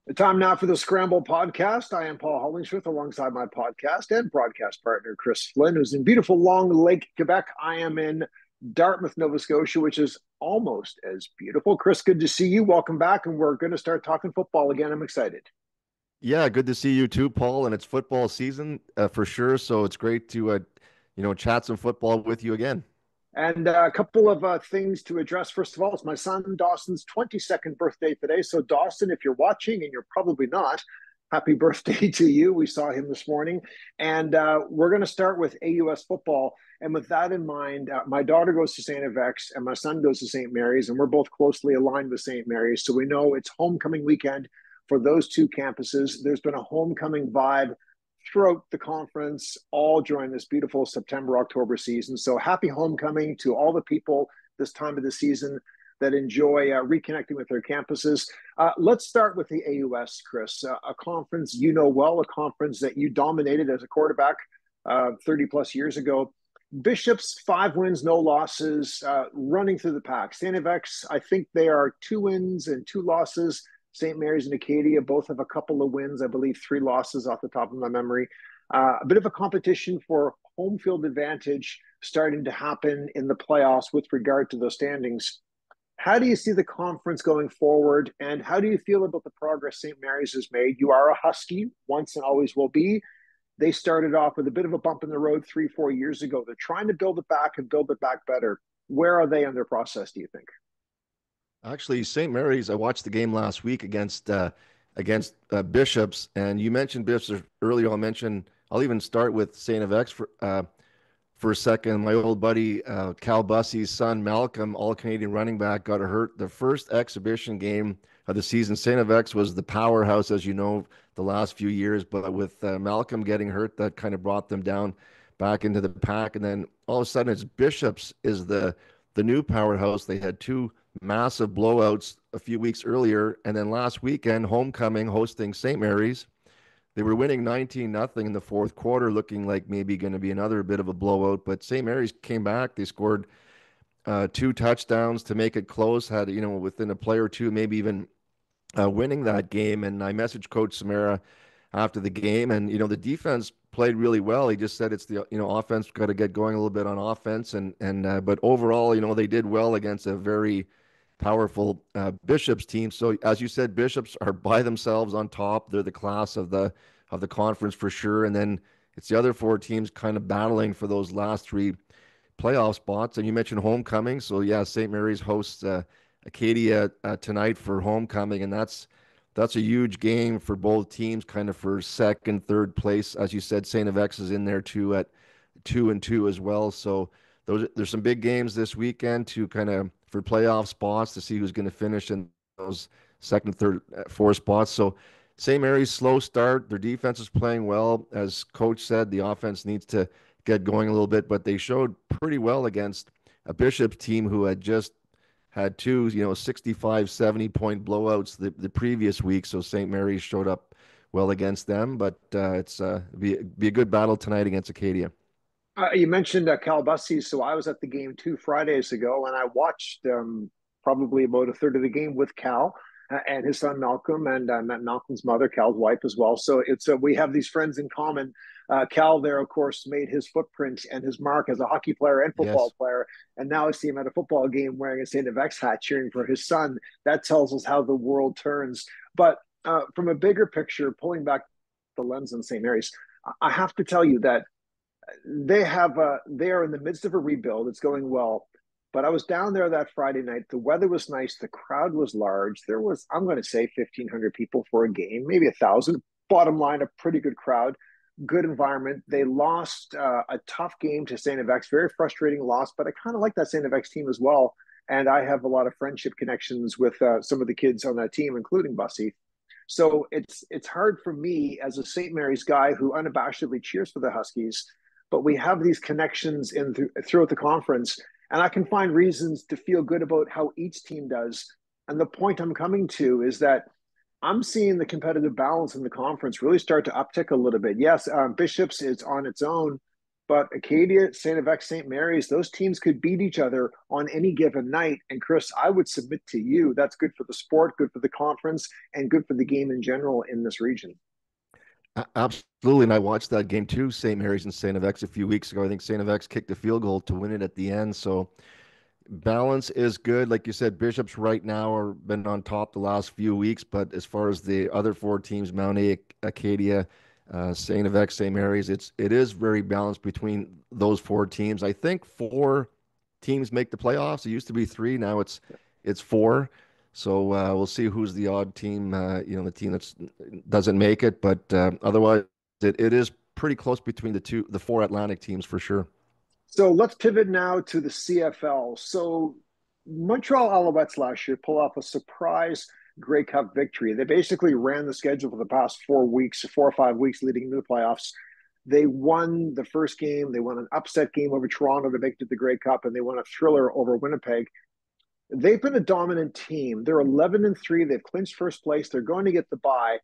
The time now for the Scramble Podcast. I am Paul Hollingsworth alongside my podcast and broadcast partner, Chris Flynn, who's in beautiful Long Lake, Quebec. I am in Dartmouth, Nova Scotia, which is almost as beautiful. Chris, good to see you. Welcome back. And we're going to start talking football again. I'm excited. Yeah, good to see you too, Paul. And it's football season for sure. So it's great to chat some football with you again. And a couple of things to address. First of all, it's my son Dawson's 22nd birthday today. So, Dawson, if you're watching, and you're probably not, happy birthday to you. We saw him this morning. And we're going to start with AUS football. And with that in mind, my daughter goes to St. FX and my son goes to St. Mary's. And we're both closely aligned with St. Mary's. So we know it's homecoming weekend for those two campuses. There's been a homecoming vibe throughout the conference, all during this beautiful September, October season. So happy homecoming to all the people this time of the season that enjoy reconnecting with their campuses. Let's start with the AUS, Chris, a conference you know well, a conference that you dominated as a quarterback 30 plus years ago. Bishops, 5 wins, no losses, running through the pack. St. FX, I think they are 2 wins and 2 losses. St. Mary's and Acadia both have a couple of wins, I believe 3 losses off the top of my memory. A bit of a competition for home field advantage starting to happen in the playoffs with regard to those standings. How do you see the conference going forward, and how do you feel about the progress St. Mary's has made? You are a Husky, once and always will be. They started off with a bit of a bump in the road 3-4 years ago. They're trying to build it back and build it back better. Where are they in their process, do you think? Actually, St. Mary's, I watched the game last week against Bishops, and you mentioned Bishops earlier. I'll even start with St. FX for a second. My old buddy Cal Bussey's son Malcolm, all Canadian running back, got hurt the first exhibition game of the season. St. FX was the powerhouse, as you know, the last few years, but with Malcolm getting hurt, that kind of brought them down back into the pack. And then all of a sudden, it's Bishops is the new powerhouse. They had two massive blowouts a few weeks earlier, and then last weekend, homecoming hosting St. Mary's. They were winning 19-0 in the fourth quarter, looking like maybe going to be another bit of a blowout. But St. Mary's came back. They scored 2 touchdowns to make it close. Had within a play or two, maybe even winning that game. And I messaged Coach Samara after the game, and the defense played really well. He just said it's the offense got to get going a little bit on offense, and but overall, they did well against a very powerful Bishops team. So as you said, Bishops are by themselves on top. They're the class of the conference for sure. And then it's the other 4 teams kind of battling for those last 3 playoff spots. And you mentioned homecoming. So yeah, St. Mary's hosts Acadia tonight for homecoming, and that's a huge game for both teams, kind of for second, third place. As you said, St. FX is in there too at 2-2 as well. So there's some big games this weekend to kind of for playoff spots to see who's going to finish in those second, third, fourth spots. So St. Mary's slow start. Their defense is playing well. As coach said, the offense needs to get going a little bit, but they showed pretty well against a Bishop's team who had just had 2, 65, 70-point blowouts the previous week. So St. Mary's showed up well against them, but it's be a good battle tonight against Acadia. You mentioned Cal Bussey, so I was at the game 2 Fridays ago, and I watched probably about a third of the game with Cal and his son Malcolm, and met Malcolm's mother, Cal's wife, as well. So it's we have these friends in common. Cal there, of course, made his footprint and his mark as a hockey player and football Yes. player, and now I see him at a football game wearing a St. FX hat, cheering for his son. That tells us how the world turns. But from a bigger picture, pulling back the lens on St. Mary's, I have to tell you that they are in the midst of a rebuild. It's going well. But I was down there that Friday night. The weather was nice. The crowd was large. There was, I'm going to say, 1,500 people for a game, maybe 1,000. Bottom line, a pretty good crowd, good environment. They lost a tough game to St. FX, very frustrating loss. But I kind of like that St. FX team as well. And I have a lot of friendship connections with some of the kids on that team, including Bussy. So it's hard for me as a St. Mary's guy who unabashedly cheers for the Huskies, but we have these connections throughout the conference, and I can find reasons to feel good about how each team does. And the point I'm coming to is that I'm seeing the competitive balance in the conference really start to uptick a little bit. Yes, Bishops is on its own, But Acadia, St. FX, St. Mary's, those teams could beat each other on any given night. And Chris, I would submit to you that's good for the sport, good for the conference, and good for the game in general in this region. Absolutely. And I watched that game too, St. Mary's and St. FX a few weeks ago. I think St. FX kicked a field goal to win it at the end. So balance is good. Like you said, Bishops right now are been on top the last few weeks, but as far as the other four teams, Mount A, Acadia, St. FX, St. Mary's, it is very balanced between those four teams. I think four teams make the playoffs. It used to be three, now it's four. So we'll see who's the odd team. The team that doesn't make it, but otherwise, it is pretty close between the four Atlantic teams for sure. So let's pivot now to the CFL. So Montreal Alouettes last year pull off a surprise Grey Cup victory. They basically ran the schedule for the past 4 weeks, 4 or 5 weeks leading into the playoffs. They won the first game. They won an upset game over Toronto to make it to the Grey Cup, and they won a thriller over Winnipeg. They've been a dominant team. They're 11-3. They've clinched first place. They're going to get the bye.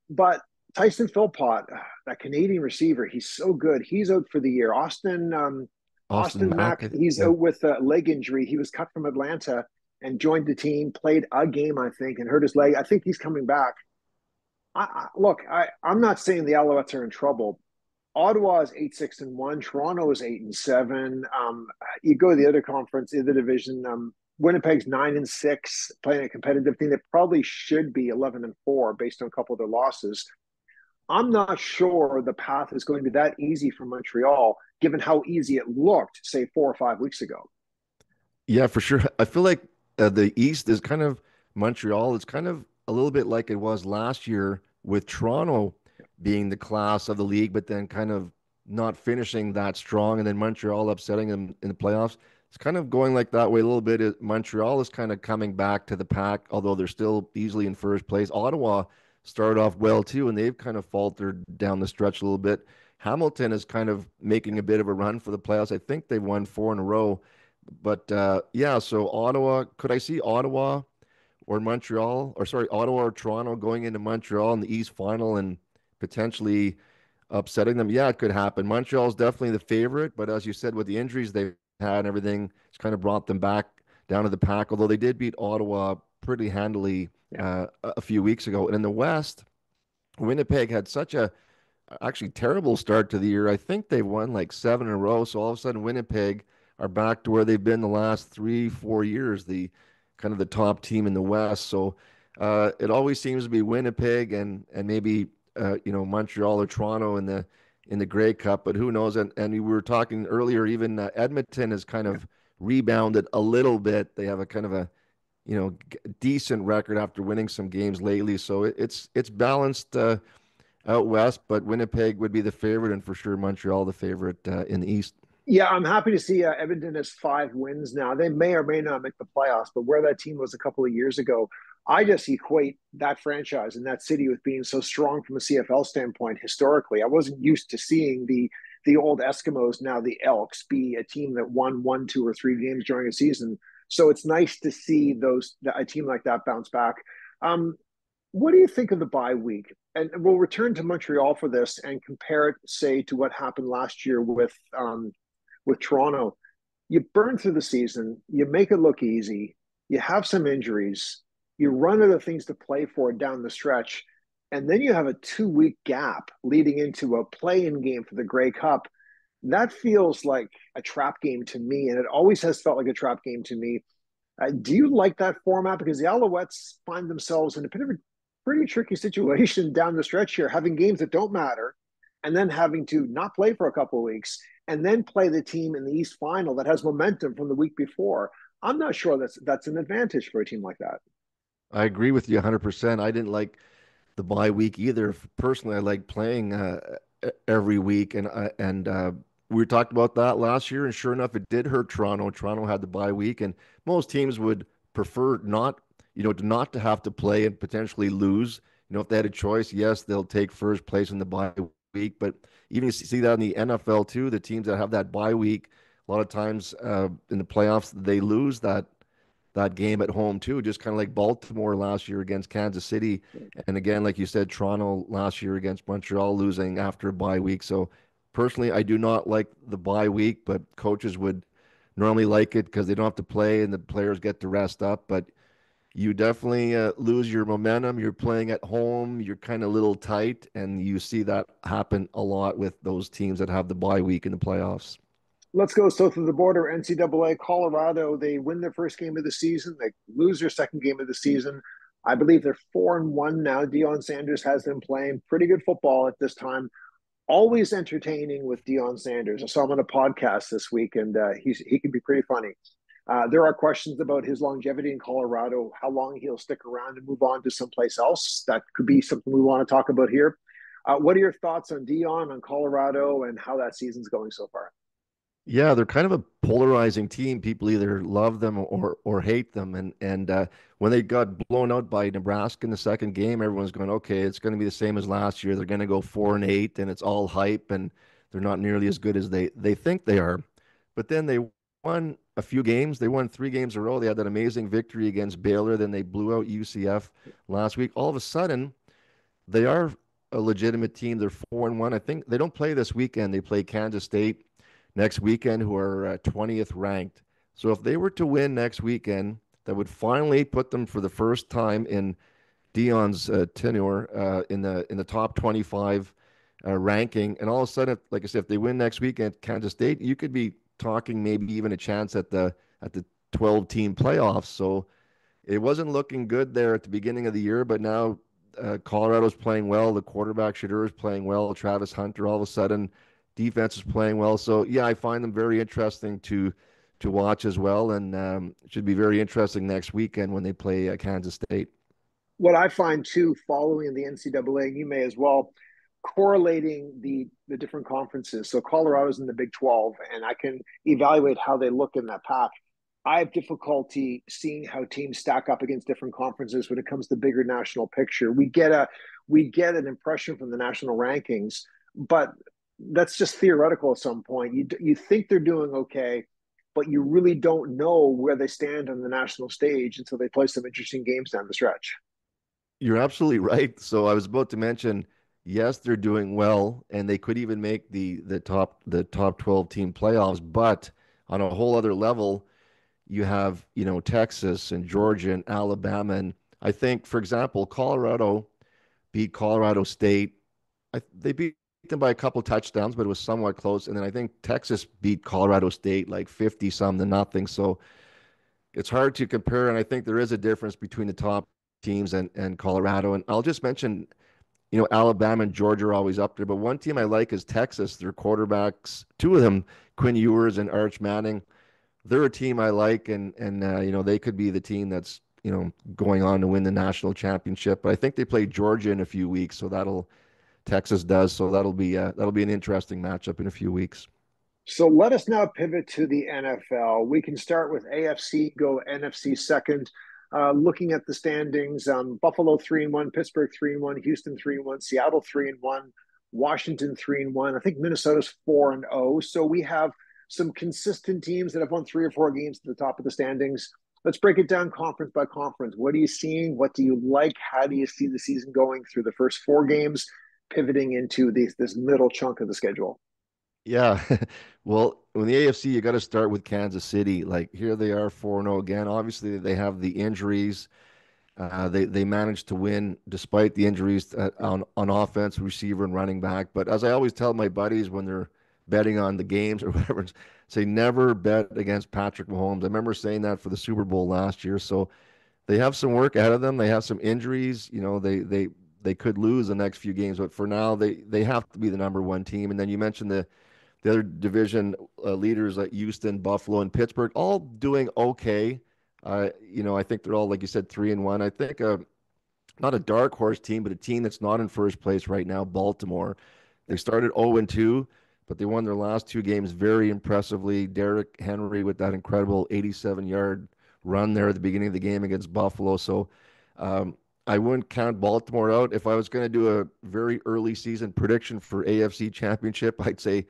But Tyson Philpott, that Canadian receiver, he's so good. He's out for the year. Austin Mack, he's yeah. out with a leg injury. He was cut from Atlanta and joined the team, played a game, I think, and hurt his leg. I think he's coming back. I'm not saying the Alouettes are in trouble. Ottawa is 8-6-1. Toronto is 8-7. You go to the other conference, the other division. Winnipeg's 9-6, playing a competitive team that probably should be 11-4 based on a couple of their losses. I'm not sure the path is going to be that easy for Montreal, given how easy it looked, say, 4 or 5 weeks ago. Yeah, for sure. I feel like the East is kind of Montreal. It's kind of a little bit like it was last year with Toronto being the class of the league, but then kind of not finishing that strong, and then Montreal upsetting them in the playoffs. It's kind of going like that way a little bit. Montreal is kind of coming back to the pack, although they're still easily in first place. Ottawa started off well too, and they've kind of faltered down the stretch a little bit. Hamilton is kind of making a bit of a run for the playoffs. I think they won four in a row. But yeah, so Ottawa, could I see Ottawa or Montreal, or sorry, Ottawa or Toronto going into Montreal in the East final and potentially upsetting them? Yeah, it could happen. Montreal is definitely the favorite, but as you said, with the injuries they've had and everything, it's kind of brought them back down to the pack, although they did beat Ottawa pretty handily a few weeks ago. And in the West, Winnipeg had such a actually terrible start to the year. I think they've won like seven in a row. So all of a sudden, Winnipeg are back to where they've been the last 3, 4 years, the kind of the top team in the West. So it always seems to be Winnipeg and maybe Montreal or Toronto in the Grey Cup, but who knows? And we were talking earlier, even Edmonton has kind of rebounded a little bit. They have a kind of a decent record after winning some games lately. So it's balanced out west, but Winnipeg would be the favorite, and for sure Montreal the favorite in the East. Yeah, I'm happy to see Edmonton has 5 wins now. They may or may not make the playoffs, but where that team was a couple of years ago, I just equate that franchise and that city with being so strong from a CFL standpoint historically. I wasn't used to seeing the old Eskimos, now the Elks, be a team that won 1, 2, or 3 games during a season. So it's nice to see a team like that bounce back. What do you think of the bye week? And we'll return to Montreal for this and compare it, say, to what happened last year with Toronto. You burn through the season, you make it look easy, you have some injuries, you run out of things to play for down the stretch, and then you have a 2 week gap leading into a play-in game for the Grey Cup. That feels like a trap game to me, and it always has felt like a trap game to me. Do you like that format? Because the Alouettes find themselves in a bit of a pretty tricky situation down the stretch here, having games that don't matter, and then having to not play for a couple of weeks, and then play the team in the East Final that has momentum from the week before. I'm not sure that's an advantage for a team like that. I agree with you 100%. I didn't like the bye week either. Personally, I like playing every week, and we talked about that last year, and sure enough, it did hurt Toronto. Toronto had the bye week, and most teams would prefer not to have to play and potentially lose. If they had a choice, yes, they'll take first place in the bye week. But even you see that in the NFL too, the teams that have that bye week, a lot of times in the playoffs, they lose that game at home too, just kind of like Baltimore last year against Kansas City. And again, like you said, Toronto last year against Montreal losing after a bye week. So Personally, I do not like the bye week, but coaches would normally like it because they don't have to play and the players get to rest up. But you definitely lose your momentum. You're playing at home. You're kind of a little tight, and you see that happen a lot with those teams that have the bye week in the playoffs. Let's go south of the border. NCAA, Colorado. They win their first game of the season. They lose their second game of the season. I believe they're 4-1 now. Deion Sanders has them playing pretty good football at this time. Always entertaining with Deion Sanders. I saw him on a podcast this week, and he can be pretty funny. There are questions about his longevity in Colorado, how long he'll stick around and move on to someplace else. That could be something we want to talk about here. What are your thoughts on Deion, on Colorado, and how that season's going so far? Yeah, they're kind of a polarizing team. People either love them or hate them. And when they got blown out by Nebraska in the second game, everyone's going, okay, it's going to be the same as last year. They're going to go 4-8, and it's all hype, and they're not nearly as good as they think they are. But then they won a few games. They won 3 games in a row. They had that amazing victory against Baylor. Then they blew out UCF last week. All of a sudden, they are a legitimate team. They're 4-1. I think they don't play this weekend. They play Kansas State next weekend, who are 20th ranked. So if they were to win next weekend, that would finally put them for the first time in Deion's tenure in the top 25 ranking. And all of a sudden, like I said, if they win next weekend, Kansas State, you could be talking maybe even a chance at the 12 team playoffs. So it wasn't looking good there at the beginning of the year, but now Colorado's playing well. The quarterback Shadur is playing well. Travis Hunter, all of a sudden, defense is playing well. So yeah, I find them very interesting to watch as well, and it should be very interesting next weekend when they play Kansas State. What I find too, following the NCAA, and you may as well, correlating the different conferences. So Colorado's in the Big 12, and I can evaluate how they look in that pack. I have difficulty seeing how teams stack up against different conferences when it comes to bigger national picture. We get an impression from the national rankings, but that's just theoretical at some point. You think they're doing okay, but you really don't know where they stand on the national stage until they play some interesting games down the stretch. You're absolutely right. So I was about to mention, yes, they're doing well, and they could even make the top 12 team playoffs. But on a whole other level, you have Texas and Georgia and Alabama, and I think, for example, Colorado beat Colorado State. They beat them by a couple touchdowns, but it was somewhat close. And then I think Texas beat Colorado State like 50 some to nothing. So it's hard to compare, and I think there is a difference between the top teams and Colorado. And I'll just mention, Alabama and Georgia are always up there, but one team I like is Texas. Their quarterbacks, two of them, Quinn Ewers and Arch Manning, they're a team I like, and they could be the team that's going on to win the national championship. But I think they play Georgia in a few weeks, so Texas does, so that'll be an interesting matchup in a few weeks. So let us now pivot to the NFL. We can start with AFC, go NFC second. Looking at the standings, Buffalo 3-1, Pittsburgh 3-1, Houston 3-1, Seattle 3-1, Washington 3-1. I think Minnesota's 4-0. So we have some consistent teams that have won 3 or 4 games at the top of the standings. Let's break it down conference by conference. What are you seeing? What do you like? How do you see the season going through the first 4 games, pivoting into this middle chunk of the schedule? Yeah. Well, in the AFC, you got to start with Kansas City. Like here they are 4-0 again. Obviously, they have the injuries. They managed to win despite the injuries on offense, receiver, and running back. But as I always tell my buddies when they're betting on the games or whatever, say never bet against Patrick Mahomes. I remember saying that for the Super Bowl last year. So they have some work ahead of them. They have some injuries. They could lose the next few games, but for now they have to be the number one team. And then you mentioned the other division leaders like Houston, Buffalo, and Pittsburgh, all doing okay. I think they're all, like you said, 3-1. I think not a dark horse team, but a team that's not in first place right now, Baltimore. They started 0-2, but they won their last 2 games very impressively. Derrick Henry with that incredible 87-yard run there at the beginning of the game against Buffalo. So I wouldn't count Baltimore out. If I was going to do a very early season prediction for AFC Championship, I'd say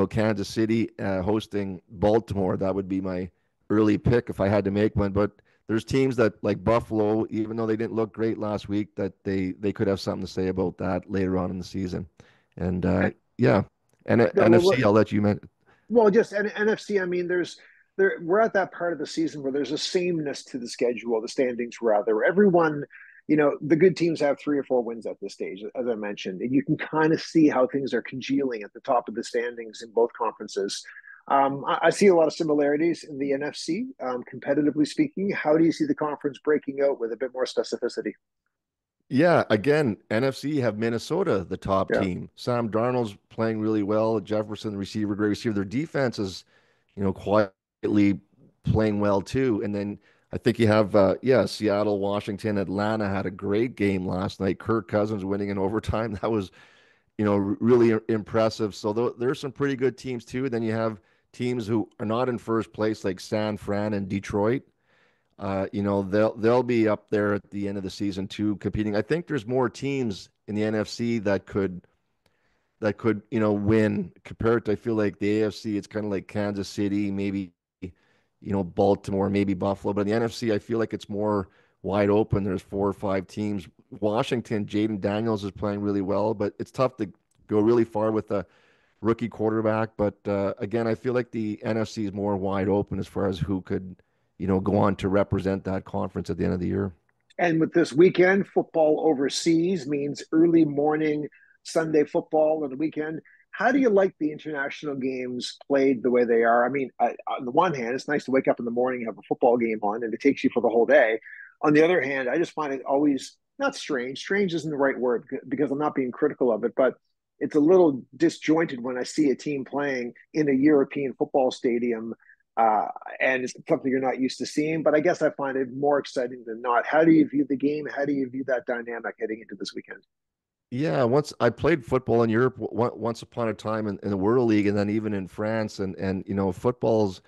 Kansas City hosting Baltimore. That would be my early pick if I had to make one. But there's teams that like Buffalo, even though they didn't look great last week, that they could have something to say about that later on in the season. And yeah, And No, NFC, I'll let you mention. well, just NFC. I mean, we're at that part of the season where there's a sameness to the schedule, the standings rather. Everyone, the good teams have 3 or 4 wins at this stage, as I mentioned, and you can kind of see how things are congealing at the top of the standings in both conferences. I see a lot of similarities in the NFC, competitively speaking. How do you see the conference breaking out with a bit more specificity? Yeah, again, NFC have Minnesota, the top Yeah. team. Sam Darnold's playing really well. Jefferson, receiver, great receiver. Their defense is, quietly playing well too. And then I think you have, Seattle, Washington, Atlanta had a great game last night. Kirk Cousins winning in overtime. That was, really impressive. So there's some pretty good teams too. Then you have teams who are not in first place, like San Fran and Detroit. They'll be up there at the end of the season too, competing. I think there's more teams in the NFC that could win compared to, I feel like the AFC, it's kind of like Kansas City, maybe Baltimore, maybe Buffalo. But in the NFC, I feel like it's more wide open. There's 4 or 5 teams. Washington, Jaden Daniels is playing really well, but it's tough to go really far with a rookie quarterback. But again, I feel like the NFC is more wide open as far as who could, go on to represent that conference at the end of the year. And with this weekend, football overseas means early morning Sunday football on the weekend. How do you like the international games played the way they are? I mean, on the one hand, it's nice to wake up in the morning, have a football game on, and it takes you for the whole day. On the other hand, I just find it always not strange. Strange isn't the right word because I'm not being critical of it, but it's a little disjointed when I see a team playing in a European football stadium, uh, and it's something you're not used to seeing. But I guess I find it more exciting than not. How do you view the game? How do you view that dynamic heading into this weekend? Yeah, once I played football in Europe once upon a time in the World League, and then even in France, and football's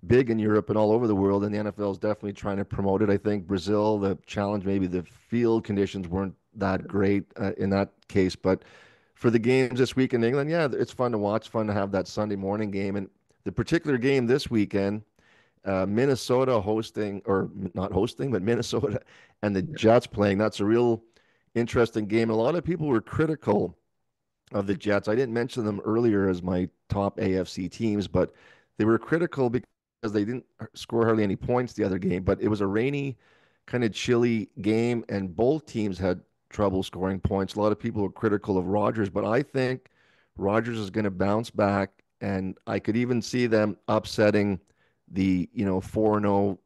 big in Europe and all over the world, and the NFL is definitely trying to promote it. I think Brazil, the challenge, maybe the field conditions weren't that great in that case, but for the games this week in England, yeah, it's fun to watch, fun to have that Sunday morning game, and the particular game this weekend, Minnesota hosting, or not hosting, but Minnesota and the Jets playing. That's a real interesting game. A lot of people were critical of the Jets. I didn't mention them earlier as my top AFC teams, but they were critical because they didn't score hardly any points the other game. But it was a rainy, kind of chilly game, and both teams had trouble scoring points. A lot of people were critical of Rodgers, but I think Rodgers is going to bounce back, and I could even see them upsetting the 4-0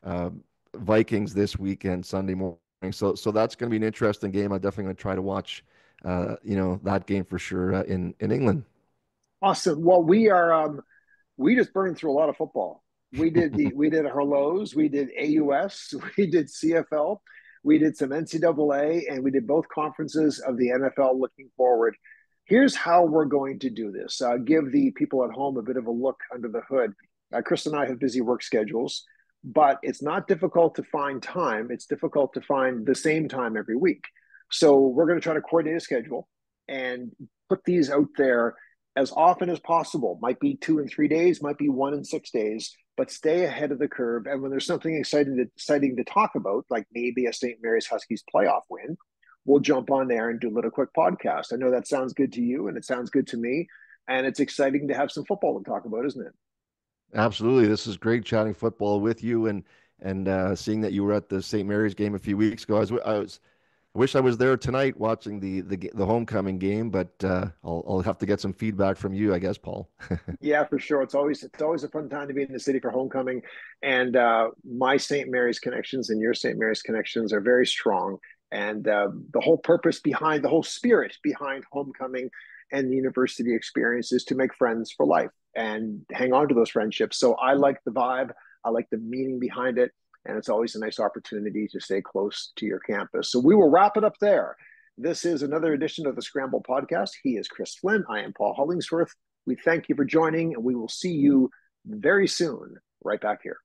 uh, Vikings this weekend, Sunday morning. So that's going to be an interesting game. I'm definitely going to try to watch, that game for sure in England. Awesome. Well, we just burned through a lot of football. We did Hurlos, we did AUS, we did CFL, we did some NCAA, and we did both conferences of the NFL looking forward. Here's how we're going to do this. Give the people at home a bit of a look under the hood. Chris and I have busy work schedules, but it's not difficult to find time. It's difficult to find the same time every week. So we're going to try to coordinate a schedule and put these out there as often as possible. Might be 2 and 3 days, might be 1 and 6 days, but stay ahead of the curve. And when there's something exciting to talk about, like maybe a St. Mary's Huskies playoff win, we'll jump on there and do a little quick podcast. I know that sounds good to you, and it sounds good to me. And it's exciting to have some football to talk about, isn't it? Absolutely, this is great chatting football with you, and seeing that you were at the St. Mary's game a few weeks ago. I wish I was there tonight watching the homecoming game, but I'll have to get some feedback from you, I guess, Paul. Yeah, for sure. It's always a fun time to be in the city for homecoming, and my St. Mary's connections and your St. Mary's connections are very strong. And the whole purpose behind the whole spirit behind homecoming and the university experience is to make friends for life and hang on to those friendships. So I like the vibe, I like the meaning behind it, and it's always a nice opportunity to stay close to your campus. So we will wrap it up there. This is another edition of the Scramble Podcast. He is Chris Flynn. I am Paul Hollingsworth. We thank you for joining, and we will see you very soon right back here.